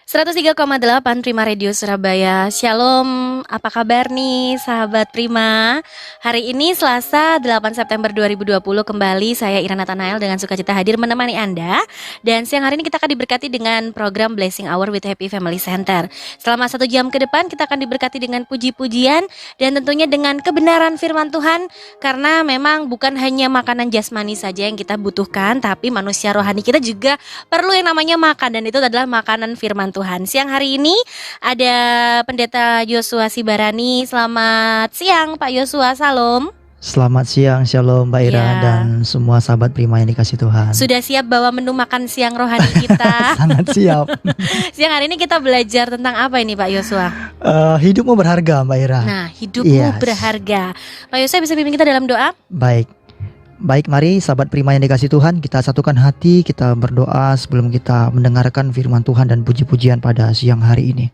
103,8 Prima Radio Surabaya. Shalom, apa kabar nih sahabat Prima? Hari ini Selasa 8 September 2020 kembali saya Ira Nathanael dengan sukacita hadir menemani Anda. Dan siang hari ini kita akan diberkati dengan program Blessing Hour with Happy Family Center. Selama 1 jam ke depan kita akan diberkati dengan puji-pujian dan tentunya dengan kebenaran firman Tuhan. Karena memang bukan hanya makanan jasmani saja yang kita butuhkan, tapi manusia rohani kita juga perlu yang namanya makan, dan itu adalah makanan firman Tuhan. Siang hari ini ada Pendeta Yosua Sibarani. Selamat siang Pak Yosua, salam. Selamat siang, shalom Mbak Ira Ya. dan semua sahabat Prima yang dikasih Tuhan. Sudah siap bawa menu makan siang rohani kita? Sangat siap. Siang hari ini kita belajar tentang apa ini Pak Yosua? Hidupmu berharga Mbak Ira. Nah, hidupmu Yes. berharga. Pak Yosua bisa pimpin kita dalam doa? Baik, mari sahabat Prima yang dikasih Tuhan, kita satukan hati, kita berdoa sebelum kita mendengarkan firman Tuhan dan puji-pujian pada siang hari ini.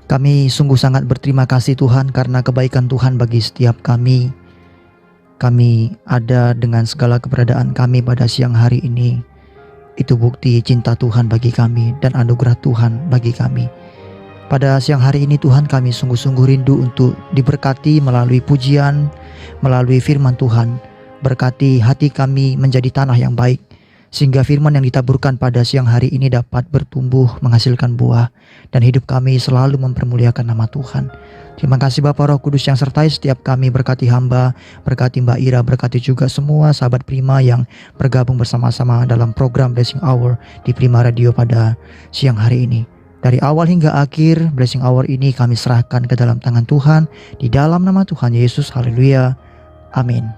Kami sungguh sangat berterima kasih Tuhan karena kebaikan Tuhan bagi setiap kami. Kami ada dengan segala keberadaan kami pada siang hari ini. Itu bukti cinta Tuhan bagi kami dan anugerah Tuhan bagi kami. Pada siang hari ini Tuhan, kami sungguh-sungguh rindu untuk diberkati melalui pujian, melalui firman Tuhan. Berkati hati kami menjadi tanah yang baik, sehingga firman yang ditaburkan pada siang hari ini dapat bertumbuh, menghasilkan buah, dan hidup kami selalu mempermuliakan nama Tuhan. Terima kasih Bapa Roh Kudus yang sertai setiap kami. Berkati hamba, berkati Mbak Ira, berkati juga semua sahabat Prima yang bergabung bersama-sama dalam program Blessing Hour di Prima Radio pada siang hari ini. Dari awal hingga akhir Blessing Hour ini kami serahkan ke dalam tangan Tuhan, di dalam nama Tuhan Yesus. Haleluya. Amin.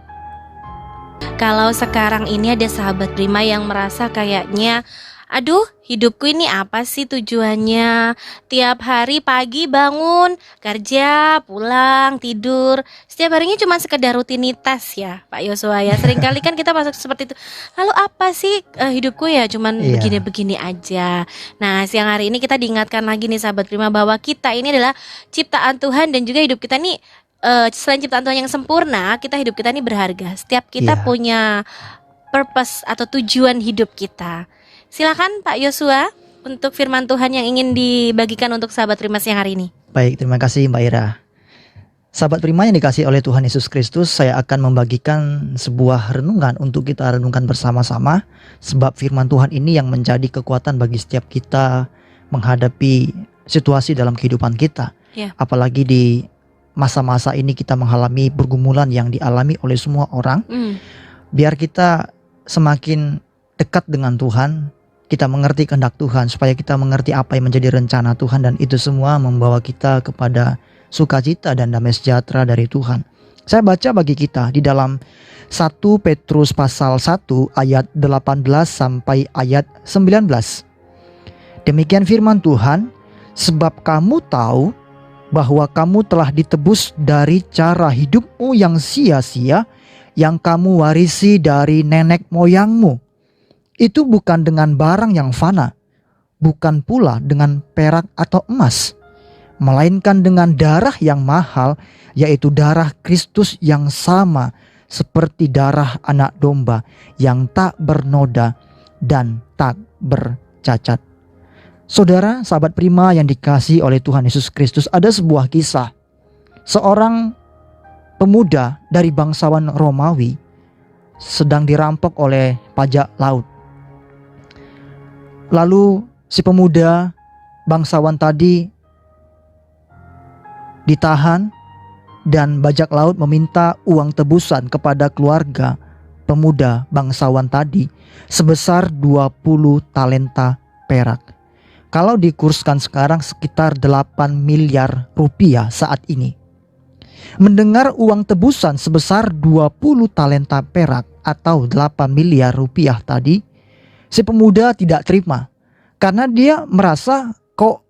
Kalau sekarang ini ada sahabat Prima yang merasa kayaknya, aduh, hidupku ini apa sih tujuannya? Tiap hari pagi bangun, kerja, pulang, tidur. Setiap harinya cuma sekedar rutinitas ya Pak Yosua ya. Seringkali kan kita masuk seperti itu. Lalu apa sih hidupku ya cuman Iya. begini-begini aja. Nah, siang hari ini kita diingatkan lagi nih sahabat Prima bahwa kita ini adalah ciptaan Tuhan, dan juga hidup kita nih selain ciptaan Tuhan yang sempurna, hidup kita ini berharga. Setiap kita Iya. punya purpose atau tujuan hidup kita. Silakan Pak Yosua untuk firman Tuhan yang ingin dibagikan untuk sahabat Prima siang hari ini. Baik, terima kasih Mbak Ira. Sahabat Prima yang dikasih oleh Tuhan Yesus Kristus, saya akan membagikan sebuah renungan untuk kita renungkan bersama-sama. Sebab firman Tuhan ini yang menjadi kekuatan bagi setiap kita menghadapi situasi dalam kehidupan kita. Ya. Apalagi di masa-masa ini kita mengalami pergumulan yang dialami oleh semua orang. Biar kita semakin dekat dengan Tuhan, kita mengerti kehendak Tuhan, supaya kita mengerti apa yang menjadi rencana Tuhan, dan itu semua membawa kita kepada sukacita dan damai sejahtera dari Tuhan. Saya baca bagi kita di dalam 1 Petrus pasal 1 ayat 18 sampai ayat 19. Demikian firman Tuhan, sebab kamu tahu bahwa kamu telah ditebus dari cara hidupmu yang sia-sia yang kamu warisi dari nenek moyangmu. Itu bukan dengan barang yang fana, bukan pula dengan perak atau emas, melainkan dengan darah yang mahal, yaitu darah Kristus yang sama seperti darah anak domba yang tak bernoda dan tak bercacat. Saudara, sahabat Prima yang dikasihi oleh Tuhan Yesus Kristus, ada sebuah kisah. Seorang pemuda dari bangsawan Romawi sedang dirampok oleh pajak laut. Lalu si pemuda bangsawan tadi ditahan, dan bajak laut meminta uang tebusan kepada keluarga pemuda bangsawan tadi sebesar 20 talenta perak. Kalau dikurskan sekarang sekitar 8 miliar rupiah saat ini. Mendengar uang tebusan sebesar 20 talenta perak atau 8 miliar rupiah tadi, si pemuda tidak terima. Karena dia merasa kok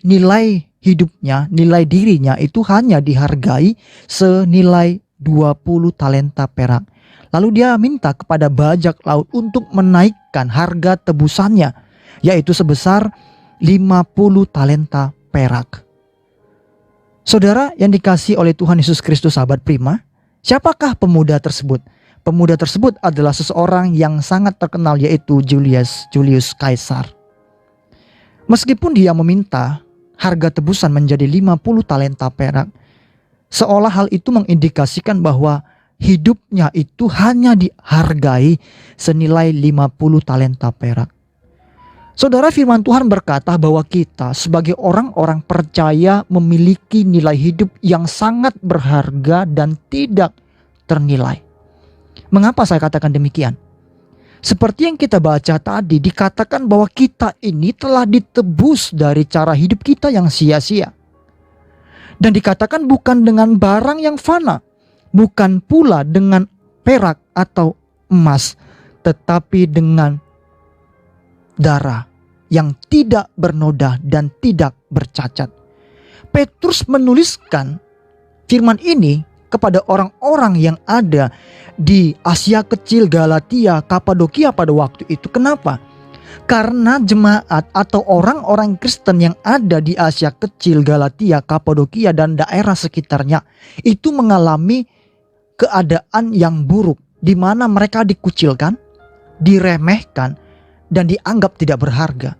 nilai hidupnya, nilai dirinya itu hanya dihargai senilai 20 talenta perak. Lalu dia minta kepada bajak laut untuk menaikkan harga tebusannya, yaitu sebesar 50 talenta perak. Saudara yang dikasihi oleh Tuhan Yesus Kristus, sahabat Prima, siapakah pemuda tersebut? Pemuda tersebut adalah seseorang yang sangat terkenal, yaitu Julius Caesar. Meskipun dia meminta harga tebusan menjadi 50 talenta perak, seolah hal itu mengindikasikan bahwa hidupnya itu hanya dihargai senilai 50 talenta perak. Saudara, firman Tuhan berkata bahwa kita sebagai orang-orang percaya memiliki nilai hidup yang sangat berharga dan tidak ternilai. Mengapa saya katakan demikian? Seperti yang kita baca tadi, dikatakan bahwa kita ini telah ditebus dari cara hidup kita yang sia-sia. Dan dikatakan bukan dengan barang yang fana, bukan pula dengan perak atau emas, tetapi dengan darah yang tidak bernoda dan tidak bercacat. Petrus menuliskan firman ini kepada orang-orang yang ada di Asia Kecil, Galatia, Kapadokia pada waktu itu. Kenapa? Karena jemaat atau orang-orang Kristen yang ada di Asia Kecil, Galatia, Kapadokia, dan daerah sekitarnya itu mengalami keadaan yang buruk, di mana mereka dikucilkan, diremehkan, dan dianggap tidak berharga.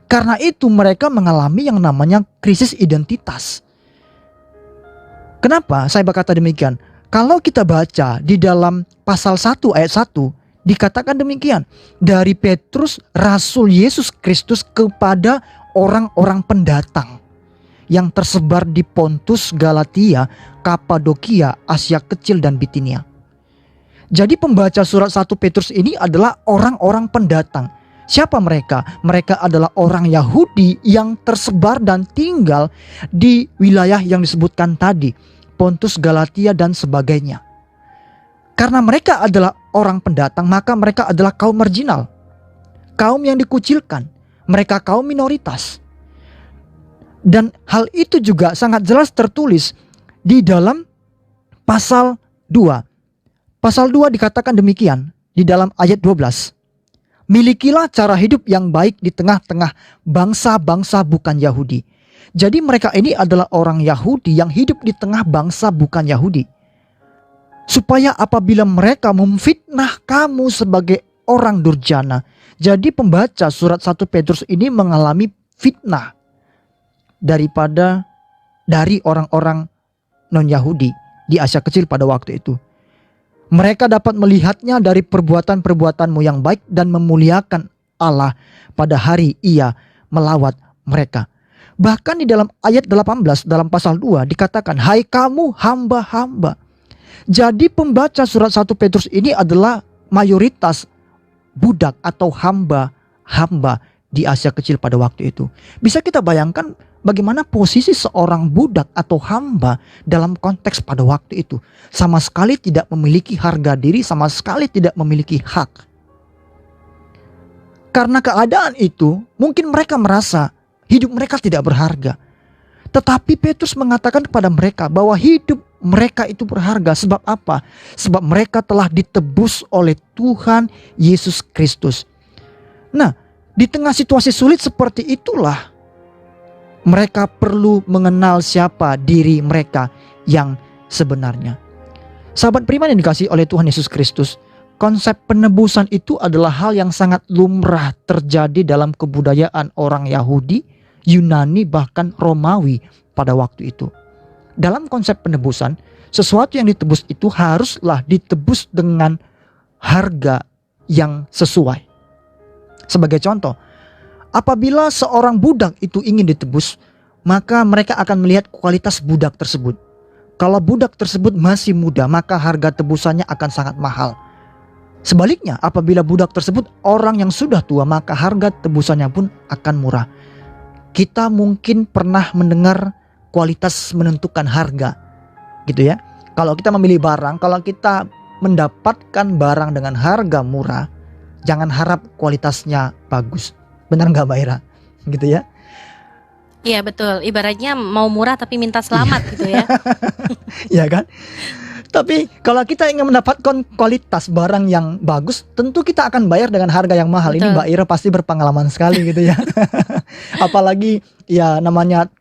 Karena itu mereka mengalami yang namanya krisis identitas. Kenapa saya berkata demikian? Kalau kita baca di dalam pasal 1 ayat 1, dikatakan demikian. Dari Petrus, Rasul Yesus Kristus kepada orang-orang pendatang yang tersebar di Pontus, Galatia, Kapadokia, Asia Kecil, dan Bitinia. Jadi pembaca surat 1 Petrus ini adalah orang-orang pendatang. Siapa mereka? Mereka adalah orang Yahudi yang tersebar dan tinggal di wilayah yang disebutkan tadi, Pontus, Galatia, dan sebagainya. Karena mereka adalah orang pendatang, maka mereka adalah kaum marginal, kaum yang dikucilkan, mereka kaum minoritas. Dan hal itu juga sangat jelas tertulis di dalam pasal 2. Pasal 2 dikatakan demikian di dalam ayat 12. Milikilah cara hidup yang baik di tengah-tengah bangsa-bangsa bukan Yahudi. Jadi mereka ini adalah orang Yahudi yang hidup di tengah bangsa bukan Yahudi. Supaya apabila mereka memfitnah kamu sebagai orang durjana. Jadi pembaca surat 1 Petrus ini mengalami fitnah dari orang-orang non-Yahudi di Asia Kecil pada waktu itu. Mereka dapat melihatnya dari perbuatan-perbuatanmu yang baik dan memuliakan Allah pada hari Ia melawat mereka. Bahkan di dalam ayat 18 dalam pasal 2 dikatakan, hai kamu hamba-hamba. Jadi pembaca surat 1 Petrus ini adalah mayoritas budak atau hamba-hamba di Asia Kecil pada waktu itu. Bisa kita bayangkan bagaimana posisi seorang budak atau hamba dalam konteks pada waktu itu. Sama sekali tidak memiliki harga diri, sama sekali tidak memiliki hak. Karena keadaan itu, mungkin mereka merasa hidup mereka tidak berharga. Tetapi Petrus mengatakan kepada mereka bahwa hidup mereka itu berharga. Sebab apa? Sebab mereka telah ditebus oleh Tuhan Yesus Kristus. Nah, di tengah situasi sulit seperti itulah mereka perlu mengenal siapa diri mereka yang sebenarnya. Sahabat beriman yang dikasihi oleh Tuhan Yesus Kristus, konsep penebusan itu adalah hal yang sangat lumrah terjadi dalam kebudayaan orang Yahudi, Yunani, bahkan Romawi pada waktu itu. Dalam konsep penebusan, sesuatu yang ditebus itu haruslah ditebus dengan harga yang sesuai. Sebagai contoh, apabila seorang budak itu ingin ditebus, maka mereka akan melihat kualitas budak tersebut. Kalau budak tersebut masih muda, maka harga tebusannya akan sangat mahal. Sebaliknya, apabila budak tersebut orang yang sudah tua, maka harga tebusannya pun akan murah. Kita mungkin pernah mendengar kualitas menentukan harga, gitu ya. Kalau kita memilih barang, kalau kita mendapatkan barang dengan harga murah, jangan harap kualitasnya bagus. Benar nggak Mbak Ira? Gitu ya. Iya betul, ibaratnya mau murah tapi minta selamat gitu ya. Iya kan? Tapi kalau kita ingin mendapatkan kualitas barang yang bagus, tentu kita akan bayar dengan harga yang mahal. Betul. Ini Mbak Ira pasti berpengalaman sekali gitu ya. Apalagi ya namanya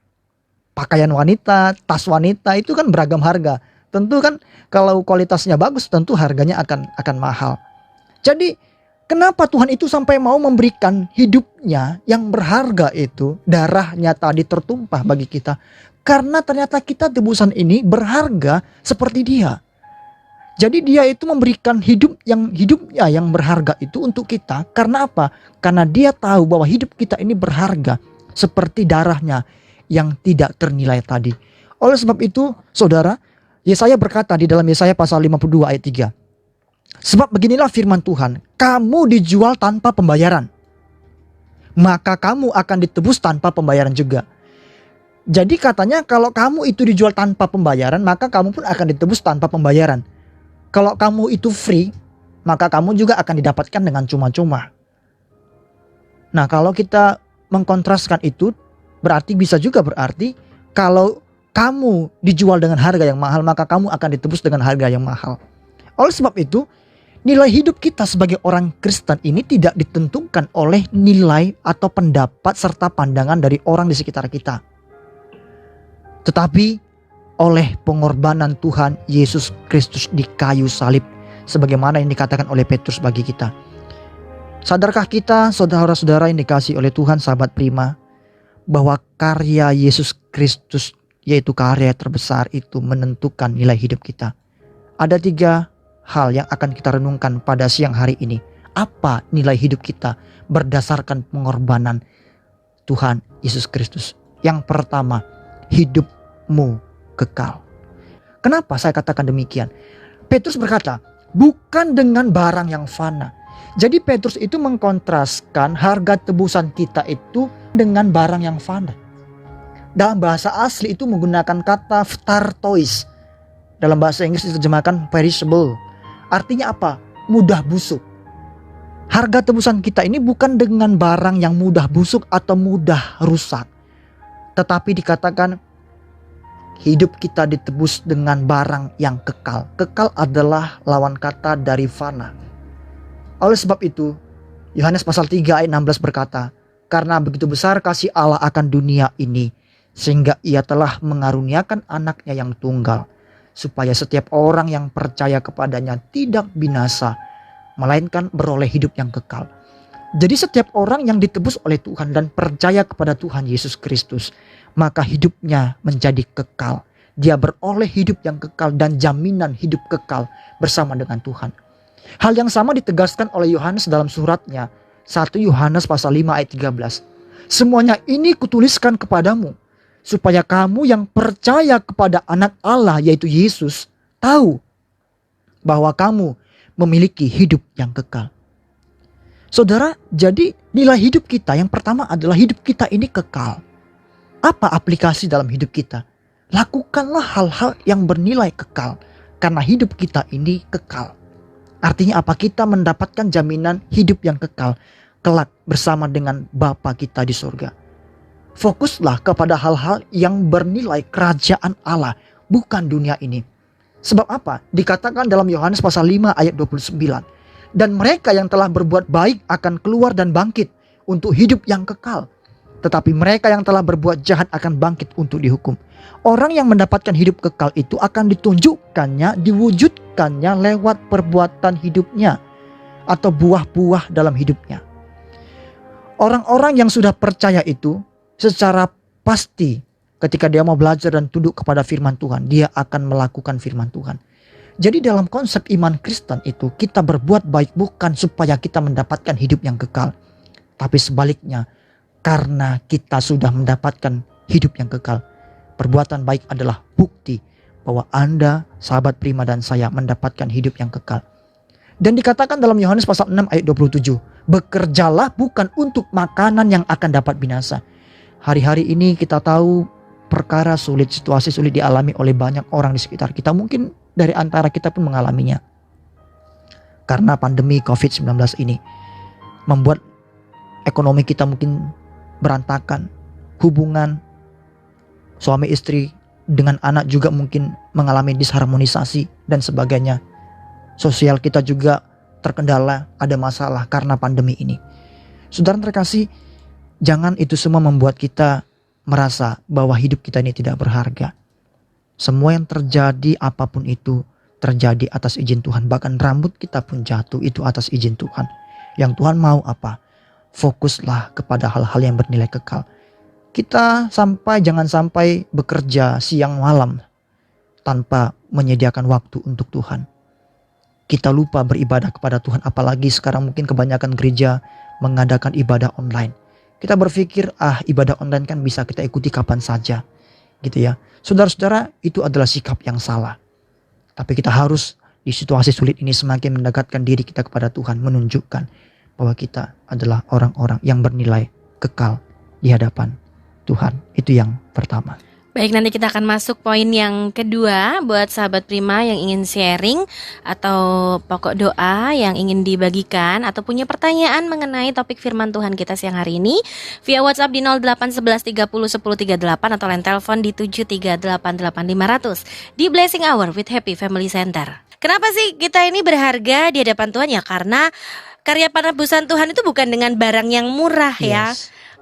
pakaian wanita, tas wanita itu kan beragam harga. Tentu kan kalau kualitasnya bagus tentu harganya akan mahal. Jadi Kenapa Tuhan itu sampai mau memberikan hidupnya yang berharga itu, darahnya tadi tertumpah bagi kita? Karena ternyata kita tebusan ini berharga seperti dia. Jadi dia itu memberikan hidupnya yang berharga itu untuk kita. Karena apa? Karena dia tahu bahwa hidup kita ini berharga seperti darahnya yang tidak ternilai tadi. Oleh sebab itu, saudara, Yesaya berkata di dalam Yesaya pasal 52 ayat 3. Sebab beginilah firman Tuhan, kamu dijual tanpa pembayaran, maka kamu akan ditebus tanpa pembayaran juga. Jadi katanya kalau kamu itu dijual tanpa pembayaran, maka kamu pun akan ditebus tanpa pembayaran. Kalau kamu itu free, maka kamu juga akan didapatkan dengan cuma-cuma. Nah, kalau kita mengkontraskan itu, bisa juga berarti kalau kamu dijual dengan harga yang mahal, maka kamu akan ditebus dengan harga yang mahal. Oleh sebab itu, nilai hidup kita sebagai orang Kristen ini tidak ditentukan oleh nilai atau pendapat serta pandangan dari orang di sekitar kita, tetapi oleh pengorbanan Tuhan Yesus Kristus di kayu salib, sebagaimana yang dikatakan oleh Petrus bagi kita. Sadarkah kita, saudara-saudara yang dikasihi oleh Tuhan, sahabat Prima, bahwa karya Yesus Kristus, yaitu karya terbesar itu, menentukan nilai hidup kita? Ada 3 hal yang akan kita renungkan pada siang hari ini. Apa nilai hidup kita berdasarkan pengorbanan Tuhan Yesus Kristus? Yang pertama, hidupmu kekal. Kenapa saya katakan demikian? Petrus berkata, bukan dengan barang yang fana. Jadi Petrus itu mengkontraskan harga tebusan kita itu dengan barang yang fana. Dalam bahasa asli itu menggunakan kata phtartois. Dalam bahasa Inggris diterjemahkan perishable. Artinya apa? Mudah busuk. Harga tebusan kita ini bukan dengan barang yang mudah busuk atau mudah rusak, tetapi dikatakan hidup kita ditebus dengan barang yang kekal. Kekal adalah lawan kata dari fana. Oleh sebab itu, Yohanes pasal 3 ayat 16 berkata, karena begitu besar kasih Allah akan dunia ini, sehingga ia telah mengaruniakan anaknya yang tunggal, supaya setiap orang yang percaya kepadanya tidak binasa, melainkan beroleh hidup yang kekal. Jadi setiap orang yang ditebus oleh Tuhan dan percaya kepada Tuhan Yesus Kristus, maka hidupnya menjadi kekal. Dia beroleh hidup yang kekal dan jaminan hidup kekal bersama dengan Tuhan. Hal yang sama ditegaskan oleh Yohanes dalam suratnya 1 Yohanes pasal 5 ayat 13. Semuanya ini kutuliskan kepadamu, supaya kamu yang percaya kepada anak Allah yaitu Yesus tahu bahwa kamu memiliki hidup yang kekal. Saudara, jadi nilai hidup kita yang pertama adalah hidup kita ini kekal. Apa aplikasi dalam hidup kita? Lakukanlah hal-hal yang bernilai kekal, karena hidup kita ini kekal. Artinya apa? Kita mendapatkan jaminan hidup yang kekal kelak bersama dengan Bapa kita di surga. Fokuslah kepada hal-hal yang bernilai kerajaan Allah, bukan dunia ini. Sebab apa? Dikatakan dalam Yohanes pasal 5 ayat 29. Dan mereka yang telah berbuat baik akan keluar dan bangkit untuk hidup yang kekal. Tetapi mereka yang telah berbuat jahat akan bangkit untuk dihukum. Orang yang mendapatkan hidup kekal itu akan ditunjukkannya, diwujudkannya lewat perbuatan hidupnya atau buah-buah dalam hidupnya. Orang-orang yang sudah percaya itu secara pasti ketika dia mau belajar dan tunduk kepada firman Tuhan, dia akan melakukan firman Tuhan. Jadi dalam konsep iman Kristen itu, kita berbuat baik bukan supaya kita mendapatkan hidup yang kekal, tapi sebaliknya, karena kita sudah mendapatkan hidup yang kekal. Perbuatan baik adalah bukti bahwa Anda, sahabat Prima dan saya, mendapatkan hidup yang kekal. Dan dikatakan dalam Yohanes pasal 6 ayat 27, bekerjalah bukan untuk makanan yang akan dapat binasa. Hari-hari ini kita tahu perkara sulit, situasi sulit dialami oleh banyak orang di sekitar kita. Mungkin dari antara kita pun mengalaminya. Karena pandemi COVID-19 ini membuat ekonomi kita mungkin berantakan. Hubungan suami istri dengan anak juga mungkin mengalami disharmonisasi dan sebagainya. Sosial kita juga terkendala, ada masalah karena pandemi ini. Saudara terkasih, jangan itu semua membuat kita merasa bahwa hidup kita ini tidak berharga. Semua yang terjadi apapun itu terjadi atas izin Tuhan. Bahkan rambut kita pun jatuh itu atas izin Tuhan. Yang Tuhan mau apa? Fokuslah kepada hal-hal yang bernilai kekal. Kita jangan sampai bekerja siang malam tanpa menyediakan waktu untuk Tuhan. Kita lupa beribadah kepada Tuhan, apalagi sekarang mungkin kebanyakan gereja mengadakan ibadah online. Kita berpikir, ibadah online kan bisa kita ikuti kapan saja, gitu ya. Saudara-saudara, itu adalah sikap yang salah. Tapi kita harus di situasi sulit ini semakin mendekatkan diri kita kepada Tuhan, menunjukkan bahwa kita adalah orang-orang yang bernilai kekal di hadapan Tuhan. Itu yang pertama. Baik, nanti kita akan masuk poin yang kedua buat sahabat Prima yang ingin sharing atau pokok doa yang ingin dibagikan atau punya pertanyaan mengenai topik firman Tuhan kita siang hari ini via WhatsApp di 0811 30 10 38 atau line telepon di 7388500 di Blessing Hour with Happy Family Center. Kenapa sih kita ini berharga di hadapan Tuhan? Ya karena karya penebusan Tuhan itu bukan dengan barang yang murah ya.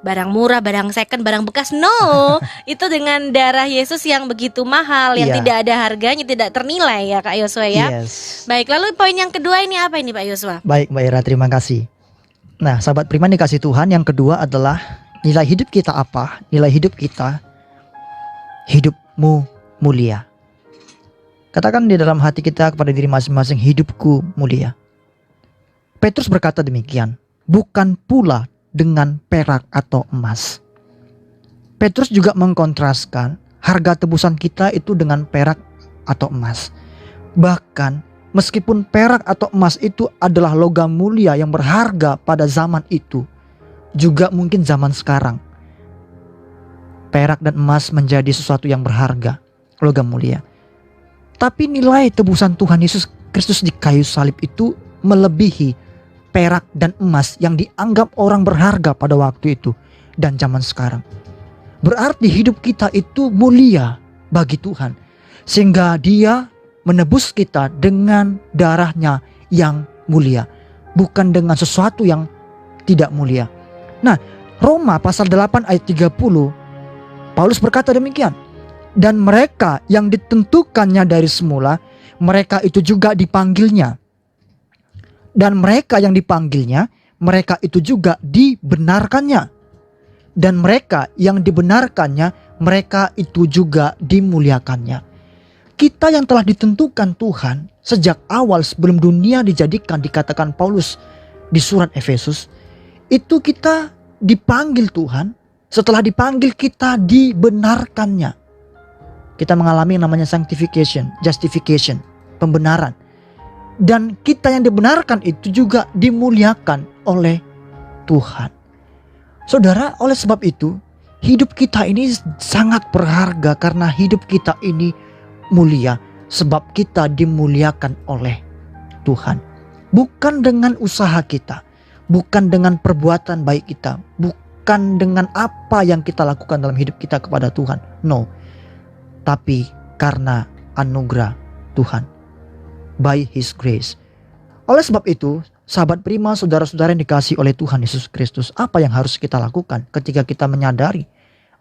Barang murah, barang second, barang bekas. No, itu dengan darah Yesus yang begitu mahal, yang tidak ada harganya, tidak ternilai ya Kak Yosua ya. Baik, lalu poin yang kedua ini apa ini Pak Yosua? Baik Mbak Ira, terima kasih. Nah sahabat Prima dikasih Tuhan, yang kedua adalah nilai hidup kita apa? Nilai hidup kita, hidupmu mulia. Katakan di dalam hati kita kepada diri masing-masing, hidupku mulia. Petrus berkata demikian, bukan pula dengan perak atau emas. Petrus juga mengkontraskan harga tebusan kita itu dengan perak atau emas. Bahkan meskipun perak atau emas itu adalah logam mulia yang berharga pada zaman itu, juga mungkin zaman sekarang perak dan emas menjadi sesuatu yang berharga, logam mulia. Tapi nilai tebusan Tuhan Yesus Kristus di kayu salib itu melebihi perak dan emas yang dianggap orang berharga pada waktu itu dan zaman sekarang. Berarti hidup kita itu mulia bagi Tuhan, sehingga Dia menebus kita dengan darahnya yang mulia, bukan dengan sesuatu yang tidak mulia. Nah, Roma pasal 8 ayat 30, Paulus berkata demikian, dan mereka yang ditentukannya dari semula, mereka itu juga dipanggilnya. Dan mereka yang dipanggilnya, mereka itu juga dibenarkannya. Dan mereka yang dibenarkannya, mereka itu juga dimuliakannya. Kita yang telah ditentukan Tuhan sejak awal sebelum dunia dijadikan, dikatakan Paulus di surat Efesus, itu kita dipanggil Tuhan. Setelah dipanggil kita dibenarkannya. Kita mengalami yang namanya sanctification, justification, pembenaran. Dan kita yang dibenarkan itu juga dimuliakan oleh Tuhan. Saudara, oleh sebab itu hidup kita ini sangat berharga karena hidup kita ini mulia. Sebab kita dimuliakan oleh Tuhan. Bukan dengan usaha kita, bukan dengan perbuatan baik kita, bukan dengan apa yang kita lakukan dalam hidup kita kepada Tuhan. No, tapi karena anugerah Tuhan. By His grace. Oleh sebab itu, sahabat Prima, saudara-saudara yang dikasihi oleh Tuhan Yesus Kristus, apa yang harus kita lakukan ketika kita menyadari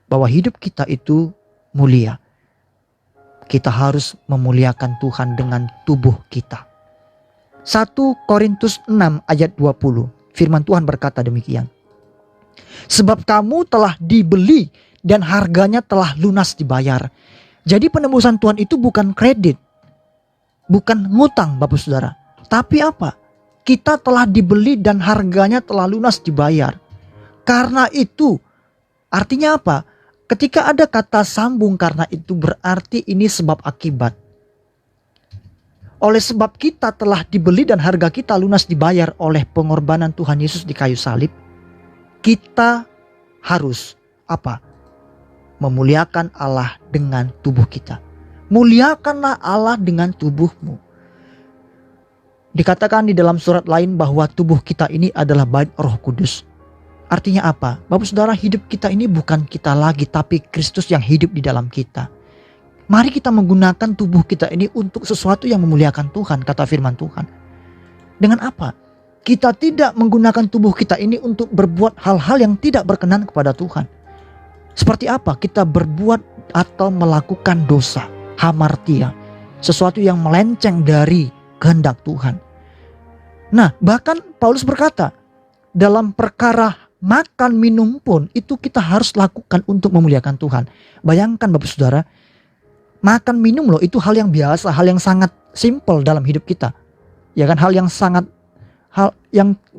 bahwa hidup kita itu mulia? Kita harus memuliakan Tuhan dengan tubuh kita. 1 Korintus 6 ayat 20, firman Tuhan berkata demikian. Sebab kamu telah dibeli dan harganya telah lunas dibayar. Jadi penebusan Tuhan itu bukan kredit, bukan ngutang Bapak Saudara. Tapi apa? Kita telah dibeli dan harganya telah lunas dibayar. Karena itu, artinya apa? Ketika ada kata sambung karena itu berarti ini sebab akibat. Oleh sebab kita telah dibeli dan harga kita lunas dibayar oleh pengorbanan Tuhan Yesus di kayu salib, kita harus apa? Memuliakan Allah dengan tubuh kita. Muliakanlah Allah dengan tubuhmu. Dikatakan di dalam surat lain bahwa tubuh kita ini adalah bait Roh Kudus. Artinya apa? Bapak Saudara, hidup kita ini bukan kita lagi, tapi Kristus yang hidup di dalam kita. Mari kita menggunakan tubuh kita ini untuk sesuatu yang memuliakan Tuhan, kata firman Tuhan. Dengan apa? Kita tidak menggunakan tubuh kita ini untuk berbuat hal-hal yang tidak berkenan kepada Tuhan. Seperti apa? Kita berbuat atau melakukan dosa, hamartia, sesuatu yang melenceng dari kehendak Tuhan. Nah, bahkan Paulus berkata, dalam perkara makan minum pun itu kita harus lakukan untuk memuliakan Tuhan. Bayangkan Bapak Saudara, makan minum loh itu hal yang biasa, hal yang sangat simple dalam hidup kita. Ya kan, hal yang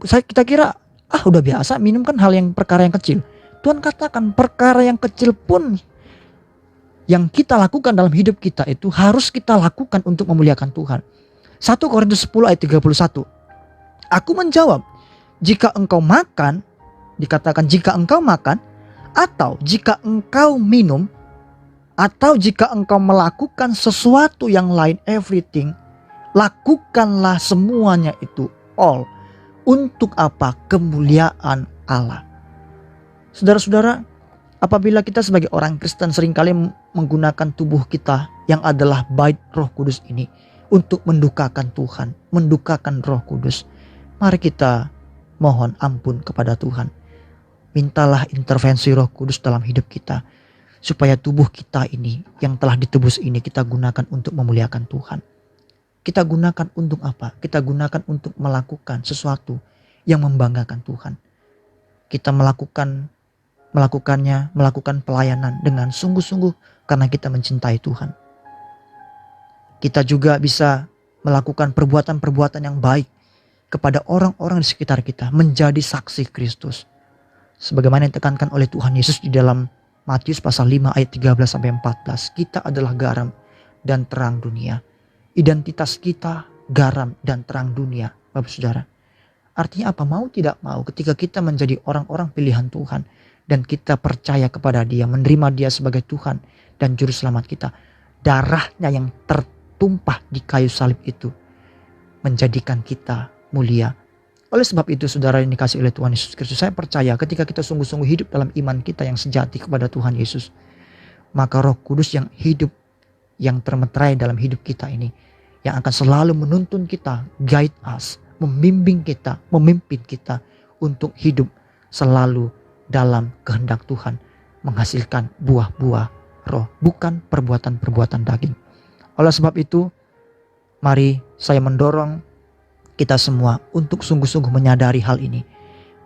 kita kira udah biasa, minum kan hal yang perkara yang kecil. Tuhan katakan perkara yang kecil pun yang kita lakukan dalam hidup kita itu harus kita lakukan untuk memuliakan Tuhan. 1 Korintus 10 ayat 31. Aku menjawab, jika engkau makan, dikatakan jika engkau makan, atau jika engkau minum, atau jika engkau melakukan sesuatu yang lain, everything, lakukanlah semuanya itu, all. Untuk apa? Kemuliaan Allah. Saudara-saudara, apabila kita sebagai orang Kristen seringkali menggunakan tubuh kita yang adalah bait Roh Kudus ini untuk mendukakan Tuhan, mendukakan Roh Kudus, mari kita mohon ampun kepada Tuhan. Mintalah intervensi Roh Kudus dalam hidup kita, supaya tubuh kita ini yang telah ditebus ini kita gunakan untuk memuliakan Tuhan. Kita gunakan untuk apa? Kita gunakan untuk melakukan sesuatu yang membanggakan Tuhan. Kita melakukan pelayanan dengan sungguh-sungguh karena kita mencintai Tuhan. Kita juga bisa melakukan perbuatan-perbuatan yang baik kepada orang-orang di sekitar kita, menjadi saksi Kristus. Sebagaimana yang ditekankan oleh Tuhan Yesus di dalam Matius pasal 5 ayat 13-14. Kita adalah garam dan terang dunia. Identitas kita garam dan terang dunia, Bapak Saudara. Artinya apa? Mau tidak mau, ketika kita menjadi orang-orang pilihan Tuhan dan kita percaya kepada Dia, menerima Dia sebagai Tuhan dan Juru Selamat kita, darahnya yang tertumpah di kayu salib itu menjadikan kita mulia. Oleh sebab itu, saudara yang dikasihi oleh Tuhan Yesus Kristus, saya percaya ketika kita sungguh-sungguh hidup dalam iman kita yang sejati kepada Tuhan Yesus, maka Roh Kudus yang hidup, yang termeterai dalam hidup kita ini, yang akan selalu menuntun kita, guide us, membimbing kita, memimpin kita untuk hidup selalu dalam kehendak Tuhan, menghasilkan buah-buah roh, bukan perbuatan-perbuatan daging. Oleh sebab itu, mari saya mendorong kita semua untuk sungguh-sungguh menyadari hal ini,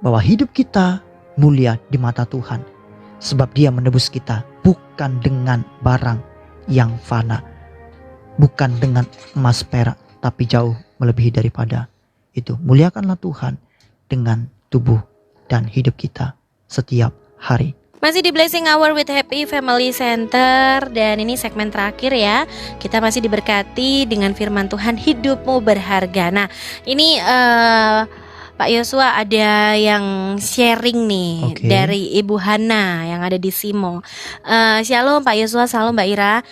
bahwa hidup kita mulia di mata Tuhan, sebab Dia menebus kita bukan dengan barang yang fana, bukan dengan emas perak, tapi jauh melebihi daripada itu. Muliakanlah Tuhan dengan tubuh dan hidup kita setiap hari. Masih di Blessing Hour with Happy Family Center, dan ini segmen terakhir ya. Kita masih diberkati dengan firman Tuhan, hidupmu berharga. Nah, ini Pak Yosua ada yang sharing nih dari Ibu Hana yang ada di Simo. Shalom Pak Yosua, shalom Mbak Ira.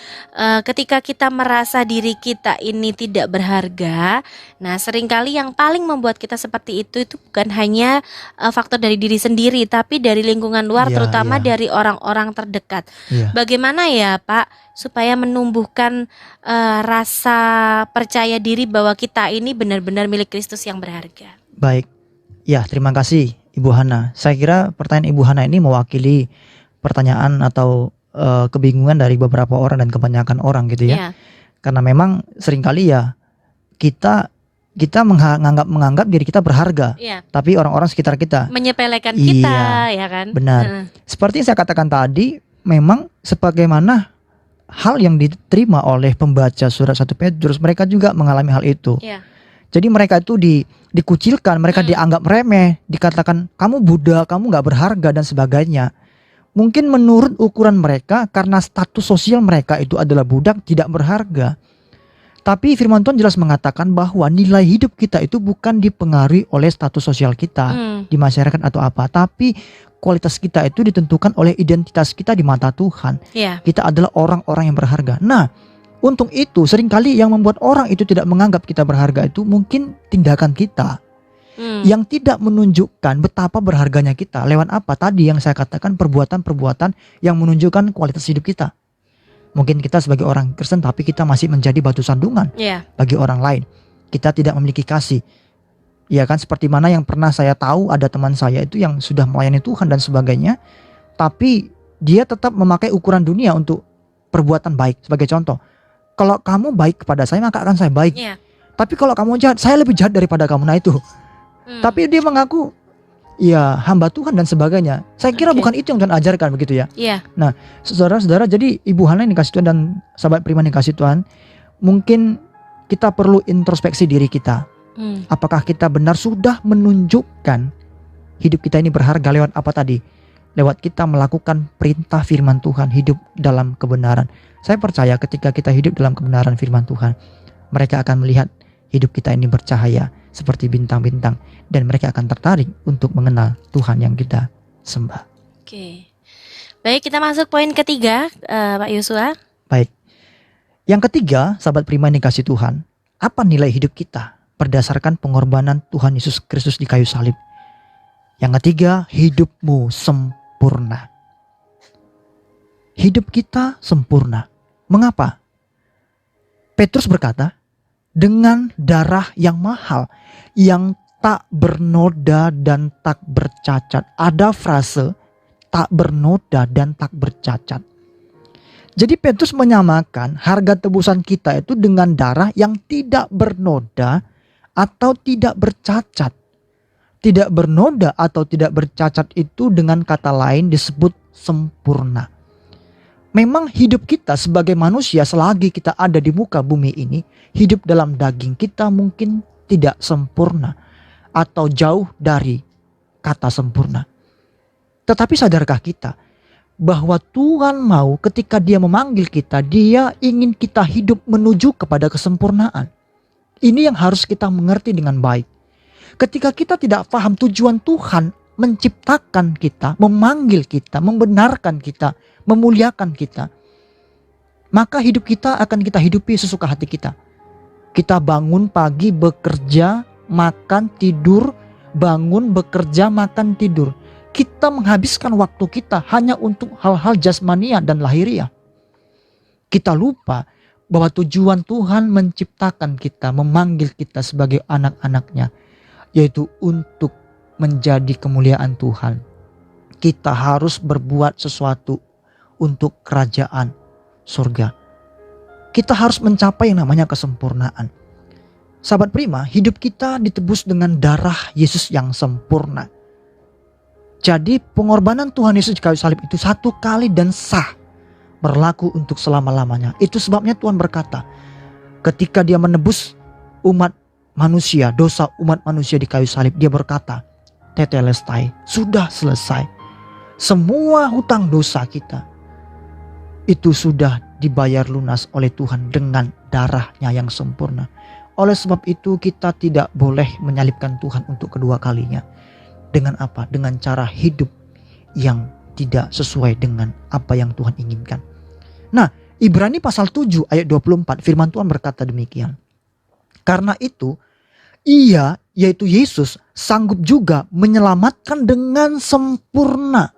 Ketika kita merasa diri kita ini tidak berharga, nah seringkali yang paling membuat kita seperti itu bukan hanya faktor dari diri sendiri, tapi dari lingkungan luar, terutama dari orang-orang terdekat. Bagaimana ya Pak supaya menumbuhkan rasa percaya diri bahwa kita ini benar-benar milik Kristus yang berharga? Baik. Ya, terima kasih Ibu Hana. Saya kira pertanyaan Ibu Hana ini mewakili pertanyaan atau kebingungan dari beberapa orang dan kebanyakan orang gitu ya. Karena memang seringkali ya kita menganggap diri kita berharga, tapi orang-orang sekitar kita menyepelekan kita, ya kan? Benar. Seperti yang saya katakan tadi, memang sebagaimana hal yang diterima oleh pembaca surat 1 Petrus, mereka juga mengalami hal itu. Jadi mereka itu dikucilkan, mereka dianggap remeh, dikatakan kamu budak, kamu gak berharga dan sebagainya. Mungkin menurut ukuran mereka, karena status sosial mereka itu adalah budak, tidak berharga. Tapi firman Tuhan jelas mengatakan bahwa nilai hidup kita itu bukan dipengaruhi oleh status sosial kita di masyarakat atau apa, tapi kualitas kita itu ditentukan oleh identitas kita di mata Tuhan. Kita adalah orang-orang yang berharga. Nah, untuk itu seringkali yang membuat orang itu tidak menganggap kita berharga itu mungkin tindakan kita yang tidak menunjukkan betapa berharganya kita. Lewat apa? Tadi yang saya katakan, perbuatan-perbuatan yang menunjukkan kualitas hidup kita. Mungkin kita sebagai orang Kristen tapi kita masih menjadi batu sandungan bagi orang lain. Kita tidak memiliki kasih. Ya kan, seperti mana yang pernah saya tahu ada teman saya itu yang sudah melayani Tuhan dan sebagainya, tapi dia tetap memakai ukuran dunia untuk perbuatan baik. Sebagai contoh, kalau kamu baik kepada saya maka akan saya baik. Tapi kalau kamu jahat, saya lebih jahat daripada kamu. Nah itu. Tapi dia mengaku ya hamba Tuhan dan sebagainya. Saya kira Oke. bukan itu yang Tuhan ajarkan begitu ya. Iya. Saudara-saudara, jadi Ibu Hana yang dikasih Tuhan dan sahabat Prima yang dikasih Tuhan, mungkin kita perlu introspeksi diri kita. Apakah kita benar sudah menunjukkan hidup kita ini berharga lewat apa tadi? Lewat kita melakukan perintah firman Tuhan, hidup dalam kebenaran. Saya percaya ketika kita hidup dalam kebenaran firman Tuhan, mereka akan melihat hidup kita ini bercahaya seperti bintang-bintang, dan mereka akan tertarik untuk mengenal Tuhan yang kita sembah. Oke. Baik, kita masuk poin ketiga, Pak Yosua. Baik. Yang ketiga, sahabat Prima yang dikasih Tuhan, apa nilai hidup kita berdasarkan pengorbanan Tuhan Yesus Kristus di kayu salib? Yang ketiga, hidupmu sempurna. Hidup kita sempurna. Mengapa? Petrus berkata, dengan darah yang mahal, yang tak bernoda dan tak bercacat. Ada frase tak bernoda dan tak bercacat. Jadi Petrus menyamakan harga tebusan kita itu dengan darah yang tidak bernoda atau tidak bercacat. Tidak bernoda atau tidak bercacat itu dengan kata lain disebut sempurna. Memang hidup kita sebagai manusia selagi kita ada di muka bumi ini, hidup dalam daging kita mungkin tidak sempurna atau jauh dari kata sempurna. Tetapi sadarkah kita bahwa Tuhan mau ketika Dia memanggil kita, Dia ingin kita hidup menuju kepada kesempurnaan. Ini yang harus kita mengerti dengan baik. Ketika kita tidak paham tujuan Tuhan menciptakan kita, memanggil kita, membenarkan kita, memuliakan kita, maka hidup kita akan kita hidupi sesuka hati kita. Kita bangun pagi bekerja, makan, tidur, bangun, bekerja, makan, tidur. Kita menghabiskan waktu kita hanya untuk hal-hal jasmania dan lahiriah. Kita lupa bahwa tujuan Tuhan menciptakan kita, memanggil kita sebagai anak-anaknya, yaitu untuk menjadi kemuliaan Tuhan. Kita harus berbuat sesuatu untuk kerajaan surga. Kita harus mencapai yang namanya kesempurnaan. Sahabat Prima, hidup kita ditebus dengan darah Yesus yang sempurna. Jadi pengorbanan Tuhan Yesus di kayu salib itu satu kali dan sah, berlaku untuk selama-lamanya. Itu sebabnya Tuhan berkata, ketika Dia menebus umat manusia, dosa umat manusia di kayu salib, Dia berkata, tetelestai, sudah selesai. Semua hutang dosa kita itu sudah dibayar lunas oleh Tuhan dengan darahnya yang sempurna. Oleh sebab itu kita tidak boleh menyalibkan Tuhan untuk kedua kalinya. Dengan apa? Dengan cara hidup yang tidak sesuai dengan apa yang Tuhan inginkan. Nah, Ibrani pasal 7 ayat 24 firman Tuhan berkata demikian. Karena itu, Ia, yaitu Yesus, sanggup juga menyelamatkan dengan sempurna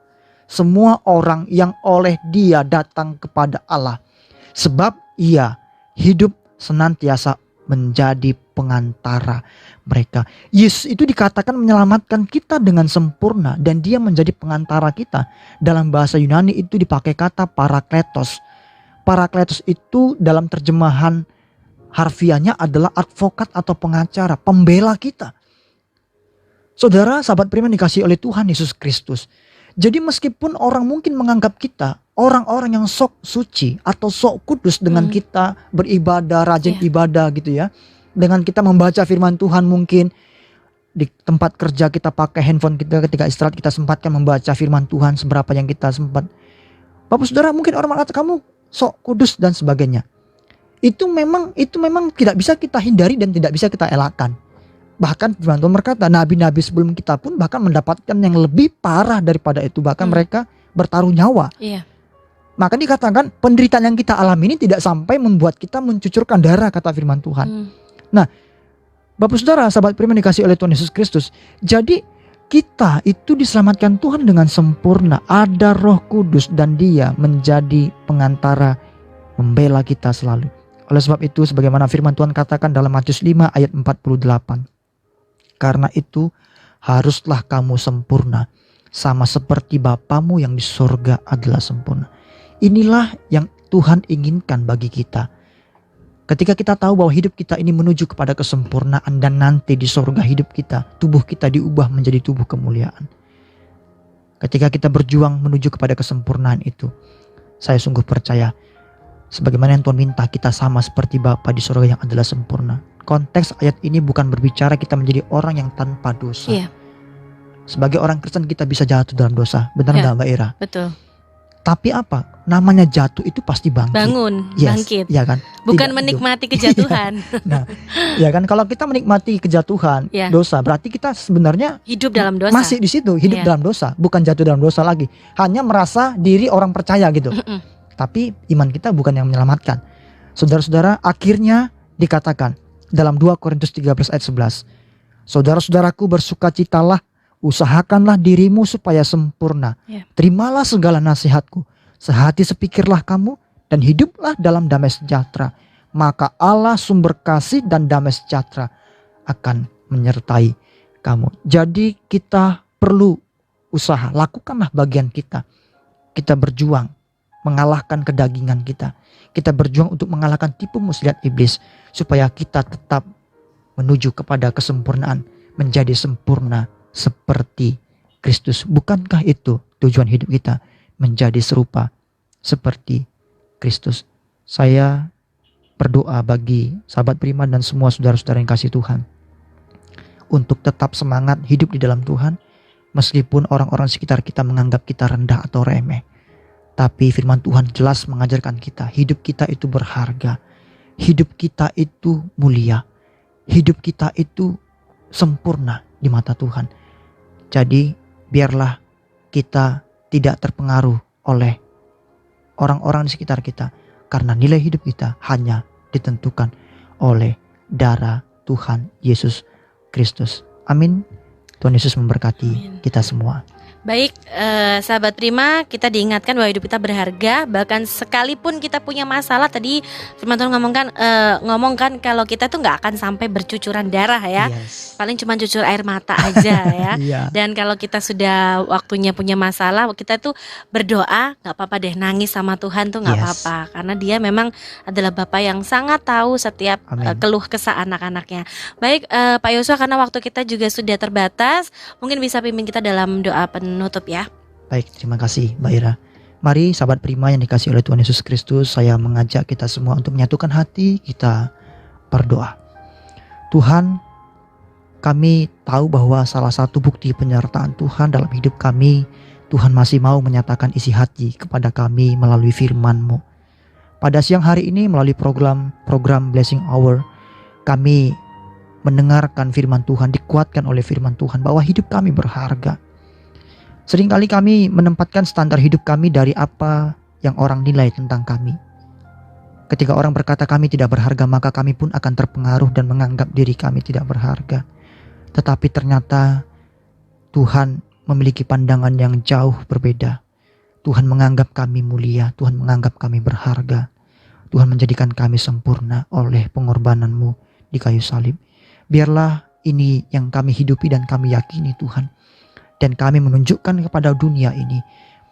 semua orang yang oleh Dia datang kepada Allah. Sebab Ia hidup senantiasa menjadi pengantara mereka. Yesus itu dikatakan menyelamatkan kita dengan sempurna dan Dia menjadi pengantara kita. Dalam bahasa Yunani itu dipakai kata parakletos. Parakletos itu dalam terjemahan harfiahnya adalah advokat atau pengacara, pembela kita. Saudara, sahabat Prima dikasih oleh Tuhan Yesus Kristus. Jadi meskipun orang mungkin menganggap kita orang-orang yang sok suci atau sok kudus dengan kita beribadah, rajin ibadah gitu ya. Dengan kita membaca firman Tuhan, mungkin di tempat kerja kita pakai handphone kita, ketika istirahat kita sempatkan membaca firman Tuhan seberapa yang kita sempat. Bapak Saudara, mungkin orang mengatakan kamu sok kudus dan sebagainya. Itu memang tidak bisa kita hindari dan tidak bisa kita elakkan. Bahkan firman Tuhan berkata, nabi-nabi sebelum kita pun bahkan mendapatkan yang lebih parah daripada itu. Bahkan mereka bertaruh nyawa. Iya. Maka dikatakan penderitaan yang kita alami ini tidak sampai membuat kita mencucurkan darah, kata firman Tuhan. Nah, Bapak Saudara, sahabat Prima dikasih oleh Tuhan Yesus Kristus. Jadi kita itu diselamatkan Tuhan dengan sempurna. Ada Roh Kudus dan Dia menjadi pengantara, membela kita selalu. Oleh sebab itu, sebagaimana firman Tuhan katakan dalam Matius 5 ayat 48. Karena itu haruslah kamu sempurna, sama seperti Bapamu yang di surga adalah sempurna. Inilah yang Tuhan inginkan bagi kita. Ketika kita tahu bahwa hidup kita ini menuju kepada kesempurnaan dan nanti di surga hidup kita, tubuh kita diubah menjadi tubuh kemuliaan. Ketika kita berjuang menuju kepada kesempurnaan itu, saya sungguh percaya sebagaimana yang Tuhan minta kita sama seperti Bapa di surga yang adalah sempurna. Konteks ayat ini bukan berbicara kita menjadi orang yang tanpa dosa. Iya. Sebagai orang Kristen kita bisa jatuh dalam dosa, benar Ya, nggak Mbak Ira? betul. Tapi apa? Namanya jatuh itu pasti bangkit. Bangun, Yes, bangkit. ya kan? Bukan Tidak menikmati kejatuhan. Ya kan, kalau kita menikmati kejatuhan, Ya. dosa, berarti kita sebenarnya Hidup dalam dosa. masih di situ, hidup Iya. dalam dosa, bukan jatuh dalam dosa lagi. Hanya merasa diri orang percaya gitu. Mm-mm. Tapi iman kita bukan yang menyelamatkan. Saudara-saudara, akhirnya dikatakan dalam 2 Korintus 13 ayat 11. Saudara-saudaraku, bersukacitalah, usahakanlah dirimu supaya sempurna. Ya. Terimalah segala nasihatku. Sehati sepikirlah kamu dan hiduplah dalam damai sejahtera. Maka Allah sumber kasih dan damai sejahtera akan menyertai kamu. Jadi kita perlu usaha, lakukanlah bagian kita. Kita berjuang mengalahkan kedagingan kita. Kita berjuang untuk mengalahkan tipu muslihat iblis supaya kita tetap menuju kepada kesempurnaan, menjadi sempurna seperti Kristus. Bukankah itu tujuan hidup kita? Menjadi serupa seperti Kristus. Saya berdoa bagi sahabat Prima dan semua saudara-saudara yang kasih Tuhan untuk tetap semangat hidup di dalam Tuhan, meskipun orang-orang sekitar kita menganggap kita rendah atau remeh. Tapi firman Tuhan jelas mengajarkan kita, hidup kita itu berharga, hidup kita itu mulia, hidup kita itu sempurna di mata Tuhan. Jadi biarlah kita tidak terpengaruh oleh orang-orang di sekitar kita, karena nilai hidup kita hanya ditentukan oleh darah Tuhan Yesus Kristus. Amin. Tuhan Yesus memberkati Amin. kita semua. Baik, sahabat Prima, kita diingatkan bahwa hidup kita berharga. Bahkan sekalipun kita punya masalah, tadi firman Tuhan ngomongkan kalau kita tuh nggak akan sampai bercucuran darah ya. Yes. Paling cuma cucur air mata aja ya. Iya. Dan kalau kita sudah waktunya punya masalah, kita tuh berdoa, nggak apa-apa deh, nangis sama Tuhan tuh nggak Yes. apa-apa, karena Dia memang adalah Bapa yang sangat tahu setiap Amin. keluh kesah anak-anaknya. Baik, Pak Yosua, karena waktu kita juga sudah terbatas, mungkin bisa pimpin kita dalam doa penutup ya. Baik, terima kasih Mbak Ira. Mari sahabat Prima yang dikasihi oleh Tuhan Yesus Kristus, saya mengajak kita semua untuk menyatukan hati, kita berdoa. Tuhan, kami tahu bahwa salah satu bukti penyertaan Tuhan dalam hidup kami, Tuhan masih mau menyatakan isi hati kepada kami melalui firman-Mu. Pada siang hari ini melalui program Blessing Hour, kami mendengarkan firman Tuhan, dikuatkan oleh firman Tuhan bahwa hidup kami berharga. Seringkali kami menempatkan standar hidup kami dari apa yang orang nilai tentang kami. Ketika orang berkata kami tidak berharga, maka kami pun akan terpengaruh dan menganggap diri kami tidak berharga. Tetapi ternyata Tuhan memiliki pandangan yang jauh berbeda. Tuhan menganggap kami mulia, Tuhan menganggap kami berharga. Tuhan menjadikan kami sempurna oleh pengorbanan-Mu di kayu salib. Biarlah ini yang kami hidupi dan kami yakini Tuhan. Dan kami menunjukkan kepada dunia ini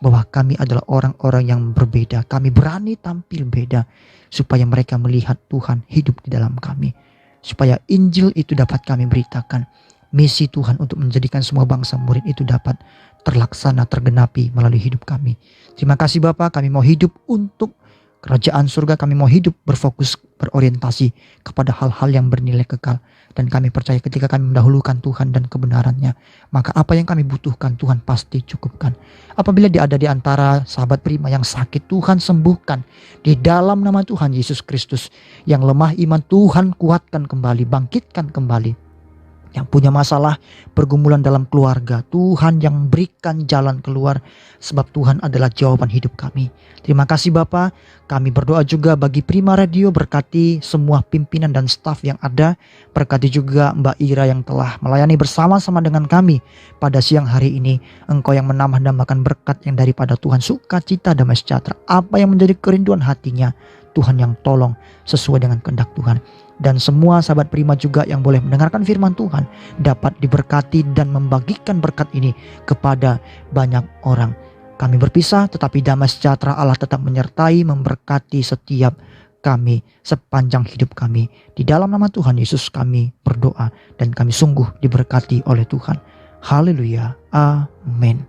bahwa kami adalah orang-orang yang berbeda. Kami berani tampil beda supaya mereka melihat Tuhan hidup di dalam kami. Supaya Injil itu dapat kami beritakan. Misi Tuhan untuk menjadikan semua bangsa murid itu dapat terlaksana, tergenapi melalui hidup kami. Terima kasih Bapa, kami mau hidup untuk kerajaan surga, kami mau hidup berfokus, berorientasi kepada hal-hal yang bernilai kekal. Dan kami percaya ketika kami mendahulukan Tuhan dan kebenarannya, maka apa yang kami butuhkan Tuhan pasti cukupkan. Apabila dia ada di antara sahabat Prima yang sakit, Tuhan sembuhkan. Di dalam nama Tuhan Yesus Kristus, yang lemah iman Tuhan kuatkan kembali, bangkitkan kembali. Yang punya masalah, pergumulan dalam keluarga, Tuhan yang berikan jalan keluar, sebab Tuhan adalah jawaban hidup kami. Terima kasih Bapa. Kami berdoa juga bagi Prima Radio, berkati semua pimpinan dan staf yang ada. Berkati juga Mbak Ira yang telah melayani bersama-sama dengan kami pada siang hari ini. Engkau yang menambah-nambahkan berkat yang daripada Tuhan, sukacita, damai sejahtera. Apa yang menjadi kerinduan hatinya, Tuhan yang tolong sesuai dengan kehendak Tuhan. Dan semua sahabat Prima juga yang boleh mendengarkan firman Tuhan dapat diberkati dan membagikan berkat ini kepada banyak orang. Kami berpisah, tetapi damai sejahtera Allah tetap menyertai, memberkati setiap kami sepanjang hidup kami. Di dalam nama Tuhan Yesus kami berdoa dan kami sungguh diberkati oleh Tuhan. Haleluya. Amin.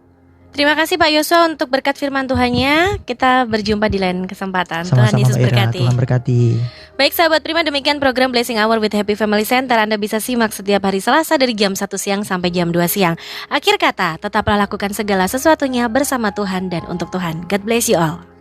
Terima kasih Pak Yosua untuk berkat firman Tuhannya. Kita berjumpa di lain kesempatan. Tuhan Sama-sama Yesus Mbak Ira, berkati. Tuhan berkati. Baik sahabat Prima, demikian program Blessing Hour with Happy Family Center. Anda bisa simak setiap hari Selasa dari jam 1 siang sampai jam 2 siang. Akhir kata, tetaplah lakukan segala sesuatunya bersama Tuhan dan untuk Tuhan. God bless you all.